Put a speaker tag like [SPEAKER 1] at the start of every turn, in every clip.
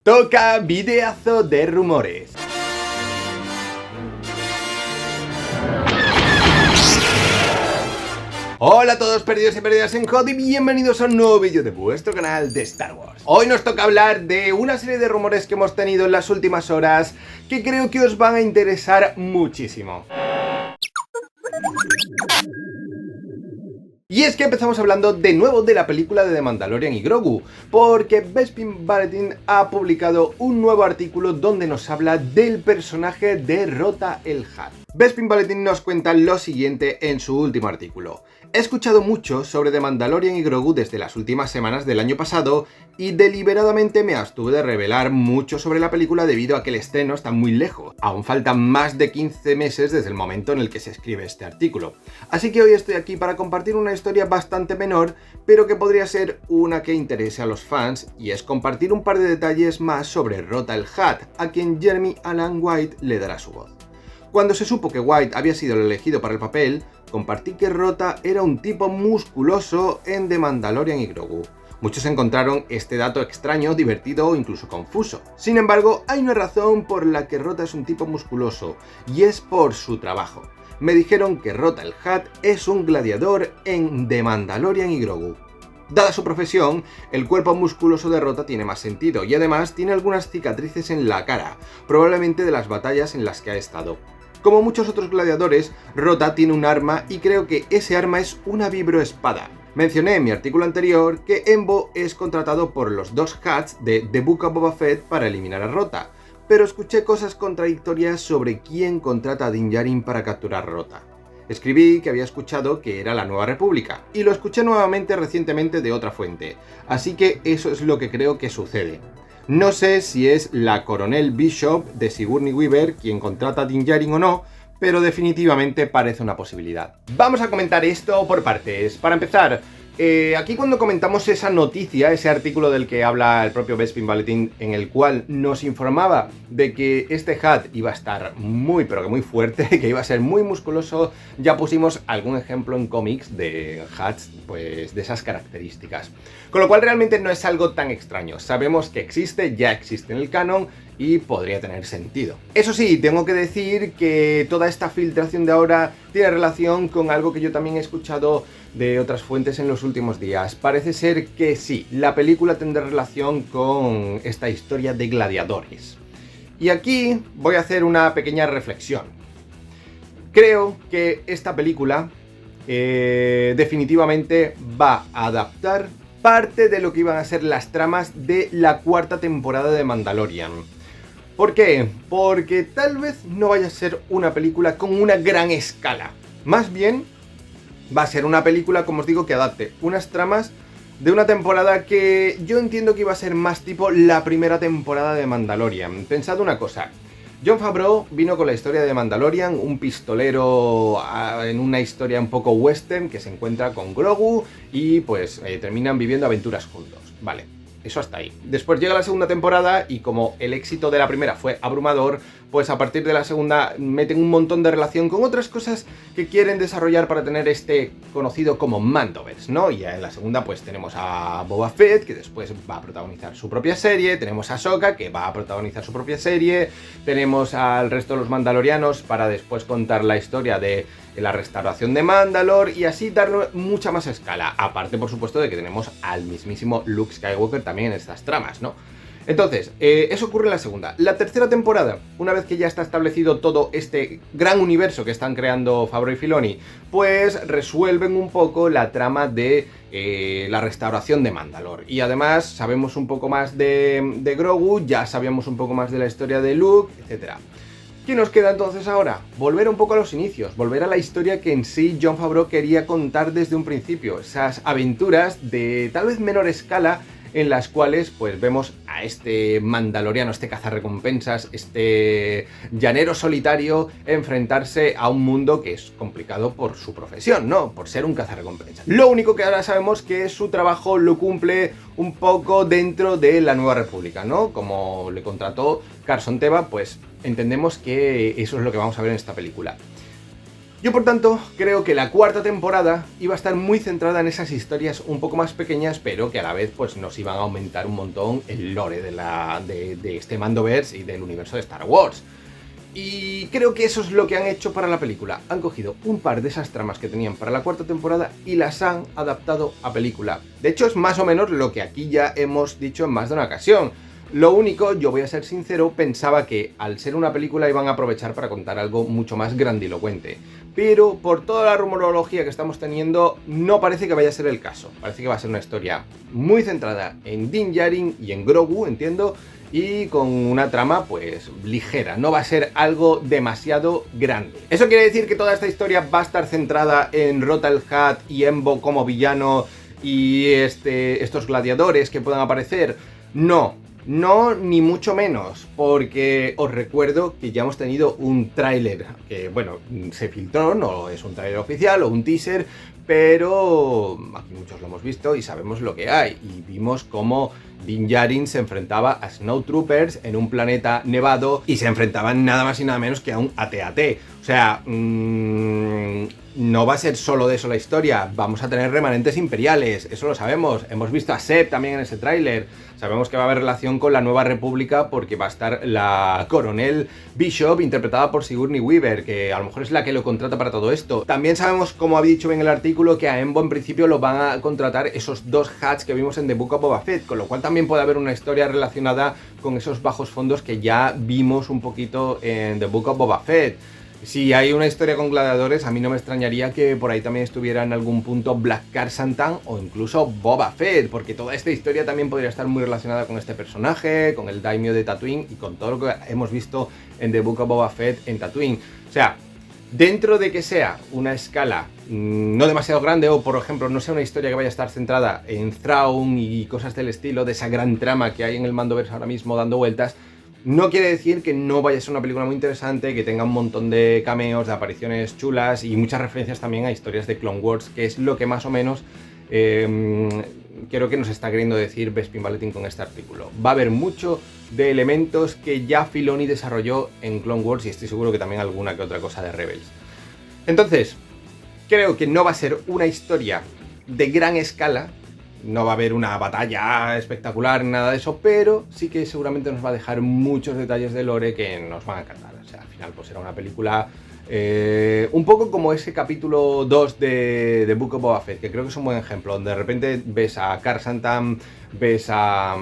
[SPEAKER 1] Toca videazo de rumores. Hola a todos perdidos y perdidas en HOT y bienvenidos a un nuevo vídeo de vuestro canal de Star Wars. Hoy nos toca hablar de una serie de rumores que hemos tenido en las últimas horas que creo que os van a interesar muchísimo. Y es que empezamos hablando de nuevo de la película de The Mandalorian y Grogu, porque Bespin Bulletin ha publicado un nuevo artículo donde nos habla del personaje de Rota el Hutt. Bespin Bulletin nos cuenta lo siguiente en su último artículo. He escuchado mucho sobre The Mandalorian y Grogu desde las últimas semanas del año pasado y deliberadamente me abstuve de revelar mucho sobre la película debido a que el estreno está muy lejos. Aún faltan más de 15 meses desde el momento en el que se escribe este artículo. Así que hoy estoy aquí para compartir una historia bastante menor, pero que podría ser una que interese a los fans, y es compartir un par de detalles más sobre Rota el Hutt, a quien Jeremy Allen White le dará su voz. Cuando se supo que White había sido el elegido para el papel, compartí que Rota era un tipo musculoso en The Mandalorian y Grogu. Muchos encontraron este dato extraño, divertido o incluso confuso. Sin embargo, hay una razón por la que Rota es un tipo musculoso, y es por su trabajo. Me dijeron que Rota el Hutt es un gladiador en The Mandalorian y Grogu. Dada su profesión, el cuerpo musculoso de Rota tiene más sentido, y además tiene algunas cicatrices en la cara, probablemente de las batallas en las que ha estado. Como muchos otros gladiadores, Rota tiene un arma y creo que ese arma es una vibroespada. Mencioné en mi artículo anterior que Embo es contratado por los dos Hutts de The Book of Boba Fett para eliminar a Rota, pero escuché cosas contradictorias sobre quién contrata a Din Djarin para capturar a Rota. Escribí que había escuchado que era la Nueva República, y lo escuché nuevamente recientemente de otra fuente, así que eso es lo que creo que sucede. No sé si es la Coronel Bishop de Sigourney Weaver quien contrata a Din Djarin o no, pero definitivamente parece una posibilidad. Vamos a comentar esto por partes. Para empezar, aquí cuando comentamos esa noticia, ese artículo del que habla el propio Bespin Bulletin, en el cual nos informaba de que este Hutt iba a estar muy, pero que muy fuerte, que iba a ser muy musculoso, ya pusimos algún ejemplo en cómics de Hutts, pues de esas características. Con lo cual realmente no es algo tan extraño. Sabemos que existe, ya existe en el canon, y podría tener sentido. Eso sí, tengo que decir que toda esta filtración de ahora tiene relación con algo que yo también he escuchado de otras fuentes en los últimos días. Parece ser que sí, la película tendrá relación con esta historia de gladiadores. Y aquí voy a hacer una pequeña reflexión. Creo que esta película definitivamente va a adaptar parte de lo que iban a ser las tramas de la cuarta temporada de Mandalorian. ¿Por qué? Porque tal vez no vaya a ser una película con una gran escala. Más bien, va a ser una película, como os digo, que adapte unas tramas de una temporada que yo entiendo que iba a ser más tipo la primera temporada de Mandalorian. Pensad una cosa. Jon Favreau vino con la historia de Mandalorian, un pistolero en una historia un poco western que se encuentra con Grogu y pues terminan viviendo aventuras juntos. Vale. Eso hasta ahí. Después llega la segunda temporada y como el éxito de la primera fue abrumador, pues a partir de la segunda meten un montón de relación con otras cosas que quieren desarrollar para tener este conocido como Mandoverse, ¿no? Y en la segunda pues tenemos a Boba Fett, que después va a protagonizar su propia serie, tenemos a Ahsoka, que va a protagonizar su propia serie, tenemos al resto de los mandalorianos para después contar la historia de la restauración de Mandalore y así darle mucha más escala. Aparte, por supuesto, de que tenemos al mismísimo Luke Skywalker también en estas tramas, ¿no? Entonces, eso ocurre en la segunda. La tercera temporada, una vez que ya está establecido todo este gran universo que están creando Favreau y Filoni, pues resuelven un poco la trama de la restauración de Mandalore. Y además sabemos un poco más de Grogu, ya sabíamos un poco más de la historia de Luke, etc. ¿Qué nos queda entonces ahora? Volver un poco a los inicios, volver a la historia que en sí Jon Favreau quería contar desde un principio, esas aventuras de tal vez menor escala en las cuales pues vemos a este mandaloriano, este cazarrecompensas, este llanero solitario enfrentarse a un mundo que es complicado por su profesión, ¿no? Por ser un cazarrecompensas. Lo único que ahora sabemos que su trabajo lo cumple un poco dentro de la Nueva República, ¿no? Como le contrató Carson Teva, pues entendemos que eso es lo que vamos a ver en esta película. Yo, por tanto, creo que la cuarta temporada iba a estar muy centrada en esas historias un poco más pequeñas, pero que a la vez pues nos iban a aumentar un montón el lore de este Mandoverse y del universo de Star Wars. Y creo que eso es lo que han hecho para la película. Han cogido un par de esas tramas que tenían para la cuarta temporada y las han adaptado a película. De hecho, es más o menos lo que aquí ya hemos dicho en más de una ocasión. Lo único, yo voy a ser sincero, pensaba que al ser una película iban a aprovechar para contar algo mucho más grandilocuente. Pero por toda la rumorología que estamos teniendo, no parece que vaya a ser el caso. Parece que va a ser una historia muy centrada en Din Djarin y en Grogu, entiendo, y con una trama pues ligera, no va a ser algo demasiado grande. ¿Eso quiere decir que toda esta historia va a esestar centrada en Rota el Hutt y Embo como villano y estos gladiadores que puedan aparecer? No, ni mucho menos, porque os recuerdo que ya hemos tenido un tráiler que, bueno, se filtró, no es un tráiler oficial o un teaser, pero aquí muchos lo hemos visto y sabemos lo que hay, y vimos cómo Din Djarin se enfrentaba a Snowtroopers en un planeta nevado y se enfrentaban nada más y nada menos que a un AT-AT. O sea, no va a ser solo de eso la historia, vamos a tener remanentes imperiales, eso lo sabemos. Hemos visto a Seb también en ese tráiler, sabemos que va a haber relación con la Nueva República porque va a estar la coronel Bishop interpretada por Sigourney Weaver, que a lo mejor es la que lo contrata para todo esto. También sabemos, como ha dicho en el artículo, que a Embo en principio lo van a contratar esos dos Hutts que vimos en The Book of Boba Fett, con lo cual también puede haber una historia relacionada con esos bajos fondos que ya vimos un poquito en The Book of Boba Fett. Si hay una historia con gladiadores, a mí no me extrañaría que por ahí también estuviera en algún punto Black Krrsantan o incluso Boba Fett, porque toda esta historia también podría estar muy relacionada con este personaje, con el daimyo de Tatooine y con todo lo que hemos visto en The Book of Boba Fett en Tatooine. O sea, dentro de que sea una escala no demasiado grande o, por ejemplo, no sea una historia que vaya a estar centrada en Thrawn y cosas del estilo, de esa gran trama que hay en el Mandoverse ahora mismo dando vueltas, no quiere decir que no vaya a ser una película muy interesante, que tenga un montón de cameos, de apariciones chulas y muchas referencias también a historias de Clone Wars, que es lo que más o menos creo que nos está queriendo decir Bespin Balletin con este artículo. Va a haber mucho de elementos que ya Filoni desarrolló en Clone Wars y estoy seguro que también alguna que otra cosa de Rebels. Entonces, creo que no va a ser una historia de gran escala, no va a haber una batalla espectacular, nada de eso, pero sí que seguramente nos va a dejar muchos detalles de lore que nos van a encantar. O sea, al final pues será una película un poco como ese capítulo 2 de The Book of Boba Fett, que creo que es un buen ejemplo, donde de repente ves a Krrsantan, ves a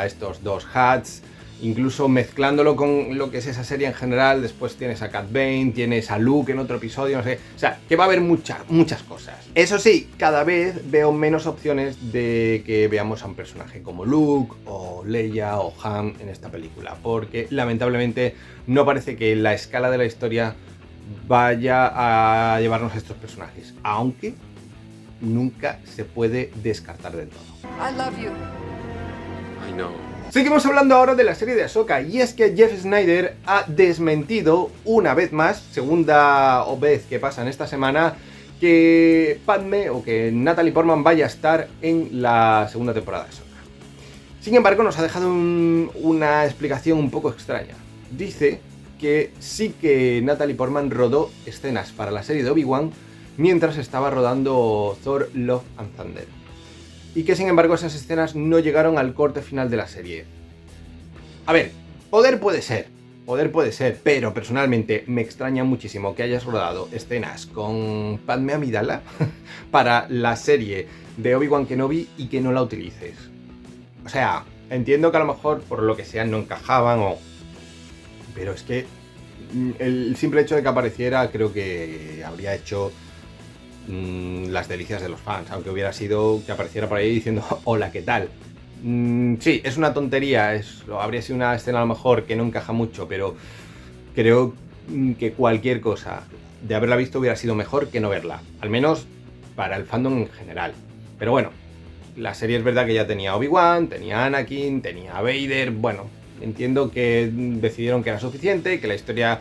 [SPEAKER 1] estos dos Hutts, incluso mezclándolo con lo que es esa serie en general. Después tienes a Cad Bane, tienes a Luke en otro episodio, no sé. O sea, que va a haber muchas cosas. Eso sí, cada vez veo menos opciones de que veamos a un personaje como Luke, o Leia, o Han en esta película. Porque, lamentablemente, no parece que la escala de la historia vaya a llevarnos a estos personajes. Aunque nunca se puede descartar del todo.
[SPEAKER 2] I love you.
[SPEAKER 3] I know.
[SPEAKER 1] Seguimos hablando ahora de la serie de Ahsoka, y es que Jeff Sneider ha desmentido una vez más, segunda vez que pasa en esta semana, que Padme o que Natalie Portman vaya a estar en la segunda temporada de Ahsoka. Sin embargo, nos ha dejado una explicación un poco extraña. Dice que sí que Natalie Portman rodó escenas para la serie de Obi-Wan mientras estaba rodando Thor: Love and Thunder. Y que sin embargo esas escenas no llegaron al corte final de la serie. A ver, poder puede ser, pero personalmente me extraña muchísimo que hayas rodado escenas con Padme Amidala para la serie de Obi-Wan Kenobi y que no la utilices. O sea, entiendo que a lo mejor por lo que sea no encajaban pero es que el simple hecho de que apareciera creo que habría hecho las delicias de los fans, aunque hubiera sido que apareciera por ahí diciendo hola, ¿qué tal? Sí, es una tontería, habría sido una escena a lo mejor que no encaja mucho, pero creo que cualquier cosa de haberla visto hubiera sido mejor que no verla, al menos para el fandom en general. Pero bueno, la serie es verdad que ya tenía Obi-Wan, tenía Anakin, tenía Vader. Bueno, entiendo que decidieron que era suficiente, que la historia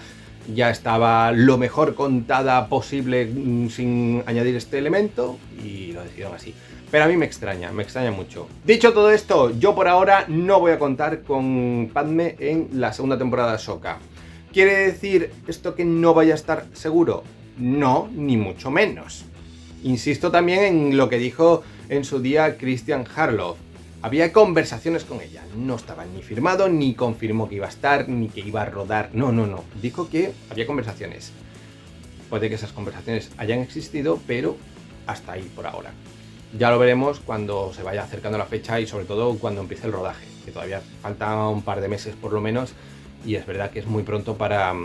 [SPEAKER 1] ya estaba lo mejor contada posible sin añadir este elemento y lo decidieron así. Pero a mí me extraña mucho. Dicho todo esto, yo por ahora no voy a contar con Padme en la segunda temporada de Ahsoka. ¿Quiere decir esto que no vaya a estar seguro? No, ni mucho menos. Insisto también en lo que dijo en su día Christian Harloff. Había conversaciones con ella, no estaba ni firmado, ni confirmó que iba a estar, ni que iba a rodar. No. Dijo que había conversaciones. Puede que esas conversaciones hayan existido, pero hasta ahí por ahora. Ya lo veremos cuando se vaya acercando la fecha y sobre todo cuando empiece el rodaje, que todavía falta un par de meses por lo menos, y es verdad que es muy pronto para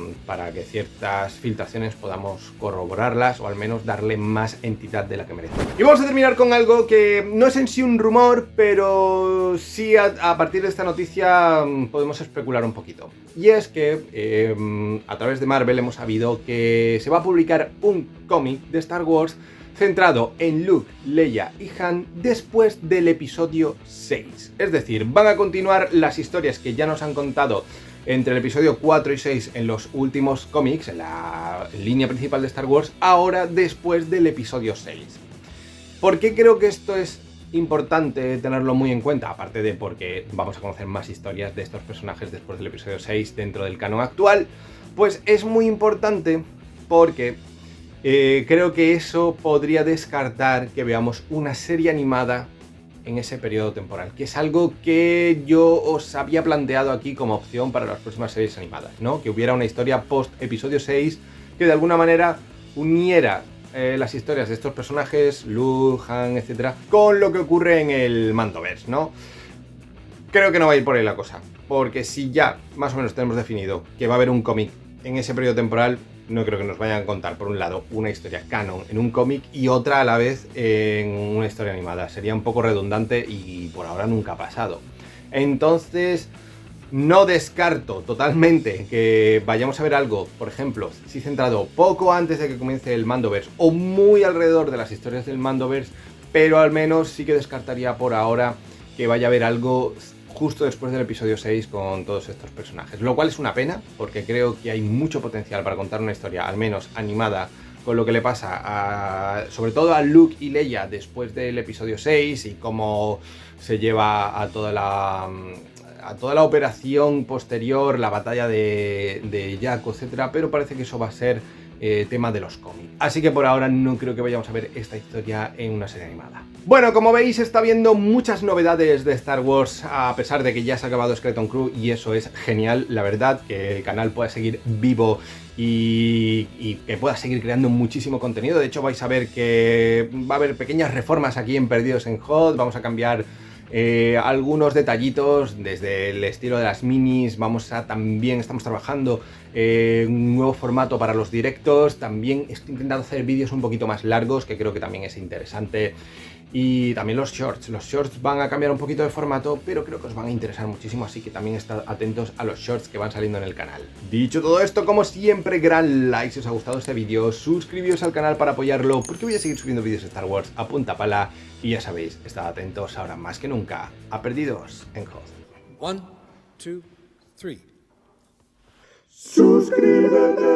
[SPEAKER 1] que ciertas filtraciones podamos corroborarlas o al menos darle más entidad de la que merece. Y vamos a terminar con algo que no es en sí un rumor, pero sí a partir de esta noticia podemos especular un poquito. Y es que a través de Marvel hemos sabido que se va a publicar un cómic de Star Wars centrado en Luke, Leia y Han después del episodio 6. Es decir, van a continuar las historias que ya nos han contado entre el episodio 4 y 6 en los últimos cómics, en la línea principal de Star Wars, ahora después del episodio 6. ¿Por qué creo que esto es importante tenerlo muy en cuenta? Aparte de porque vamos a conocer más historias de estos personajes después del episodio 6 dentro del canon actual, pues es muy importante porque creo que eso podría descartar que veamos una serie animada en ese periodo temporal, que es algo que yo os había planteado aquí como opción para las próximas series animadas, ¿no? Que hubiera una historia post episodio 6 que de alguna manera uniera las historias de estos personajes, Luke, Han, etcétera, con lo que ocurre en el Mandoverse, ¿no? Creo que no va a ir por ahí la cosa, porque si ya más o menos tenemos definido que va a haber un cómic en ese periodo temporal, no creo que nos vayan a contar, por un lado, una historia canon en un cómic y otra a la vez en una historia animada. Sería un poco redundante y por ahora nunca ha pasado. Entonces, no descarto totalmente que vayamos a ver algo, por ejemplo, si centrado poco antes de que comience el Mandoverse o muy alrededor de las historias del Mandoverse, pero al menos sí que descartaría por ahora que vaya a haber algo justo después del episodio 6 con todos estos personajes, lo cual es una pena porque creo que hay mucho potencial para contar una historia, al menos animada, con lo que le pasa sobre todo a Luke y Leia después del episodio 6 y cómo se lleva a toda la operación posterior, la batalla de Jakku, etcétera, pero parece que eso va a ser tema de los cómics. Así que por ahora no creo que vayamos a ver esta historia en una serie animada. Bueno, como veis está habiendo muchas novedades de Star Wars, a pesar de que ya se ha acabado Skeleton Crew y eso es genial, la verdad, que el canal pueda seguir vivo y que pueda seguir creando muchísimo contenido. De hecho vais a ver que va a haber pequeñas reformas aquí en Perdidos en Hot, vamos a cambiar algunos detallitos desde el estilo de las minis, también estamos trabajando un nuevo formato para los directos, también estoy intentando hacer vídeos un poquito más largos que creo que también es interesante, y también los shorts van a cambiar un poquito de formato, pero creo que os van a interesar muchísimo, así que también estad atentos a los shorts que van saliendo en el canal. Dicho todo esto, como siempre, gran like si os ha gustado este vídeo, suscribíos al canal para apoyarlo, porque voy a seguir subiendo vídeos de Star Wars a punta pala, y ya sabéis, estad atentos ahora más que nunca a Perdidos en Hot.
[SPEAKER 2] 1, 2, 3.
[SPEAKER 1] ¡Suscríbete!